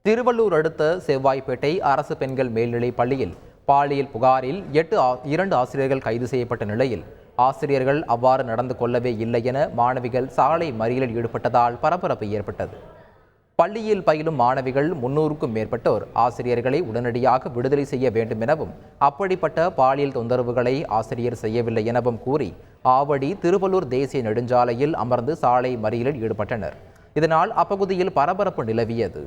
திருவள்ளூர் அடுத்த செவ்வாய்ப்பேட்டை அரசு பெண்கள் மேல்நிலைப் பள்ளியில் பாலியல் புகாரில் 2 ஆசிரியர்கள் கைது செய்யப்பட்ட நிலையில் ஆசிரியர்கள் அவ்வாறு நடந்து கொள்ளவே இல்லை என மாணவிகள் சாலை மறியலில் ஈடுபட்டதால் பரபரப்பு ஏற்பட்டது. பள்ளியில் பயிலும் மாணவிகள் 300க்கும் மேற்பட்டோர் ஆசிரியர்களை உடனடியாக விடுதலை செய்ய வேண்டும் எனவும் அப்படிப்பட்ட பாலியல் தொந்தரவுகளை ஆசிரியர் செய்யவில்லை எனவும் கூறி ஆவடி திருவள்ளூர் தேசிய நெடுஞ்சாலையில் அமர்ந்து சாலை மறியலில் ஈடுபட்டனர். இதனால் அப்பகுதியில் பரபரப்பு நிலவியது.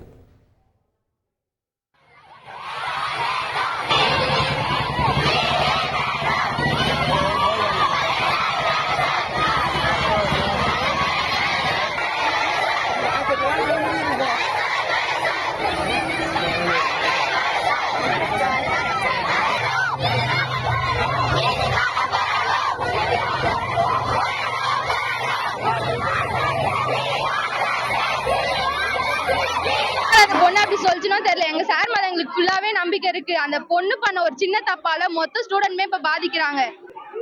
தெரியல. எங்க சார் மேல எங்களுக்கு ஃபுல்லாவே நம்பிக்கை இருக்கு. அந்த பொண்ணு பண்ண ஒரு சின்ன தப்பால மொத்த ஸ்டூடெண்ட்மே இப்ப பாதிக்கிறாங்க.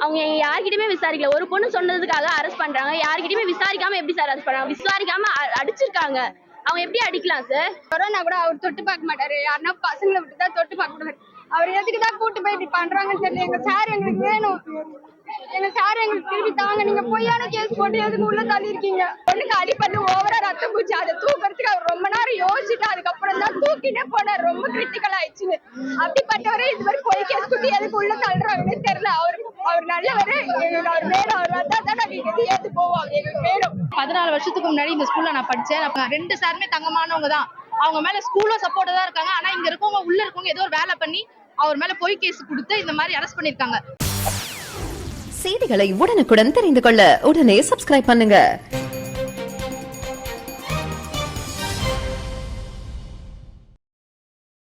அவங்க யார்கிட்டயுமே விசாரிக்கல. ஒரு பொண்ணு சொன்னதுக்காக அரெஸ்ட் பண்றாங்க. யார்கிட்டயுமே விசாரிக்காம எப்படி சார் அரெஸ்ட் பண்றாங்க? விசாரிக்காம அடிச்சிருக்காங்க. அவங்க எப்படி அடிக்கலாம் சார்? கொரோனா கூட அவர் தொட்டு பார்க்க மாட்டாரு. யாருன்னா பசங்களை விட்டு தான் தொட்டு பார்க்க மாட்டாரு. அவர் எதுக்கு தான் கூட்டு போய் இப்படி பண்றாங்கன்னு தெரியல. எங்க சார் எங்களுக்கு வேணும். எங்க சார் எங்களுக்கு திருப்பி தாங்க. நீங்க பொய்யான கேஸ் போட்டு எதுக்கு உள்ள தள்ளி இருக்கீங்க? பொண்ணுக்கு அடிப்பட்டு ஓவரா ரத்தம் பூச்சி. அதை தூக்குறதுக்கு அவர் ரொம்ப நேரம் யோசிச்சுட்டு அதுக்கப்புறம் தான் தூக்கிட்டே போனார். ரொம்ப கிரிட்டிக்கல் ஆயிடுச்சுன்னு. அப்படிப்பட்டவரை இது மாதிரி பொய் கேஸ் குத்தி எதுக்கு உள்ள தள்ளுறாங்கன்னு தெரியல. அவர் நல்லவரு. எங்களுக்கு அவர் வேணும். அவர் வந்தா தான் நாங்க ஏத்து போவோம். எங்களுக்கு வேணும். 14 வருஷத்துக்கு முன்னாடி இந்த ஸ்கூல்ல நான் படிச்சேன். 2 சாருமே தங்கமானவங்க தான். அவங்க மேல ஸ்கூலும் சப்போர்ட்டா தான் இருக்காங்க. ஆனா இங்க இருக்கவங்க உள்ள இருக்கவங்க ஏதோ ஒரு வேலை பண்ணி அவர் மேல பொய் கேஸ் கொடுத்து இந்த மாதிரி அரெஸ்ட் பண்ணிருக்காங்க. செய்திகளை உடனுக்குடன் தெரிந்து கொள்ள உடனே சப்ஸ்கிரைப் பண்ணுங்க.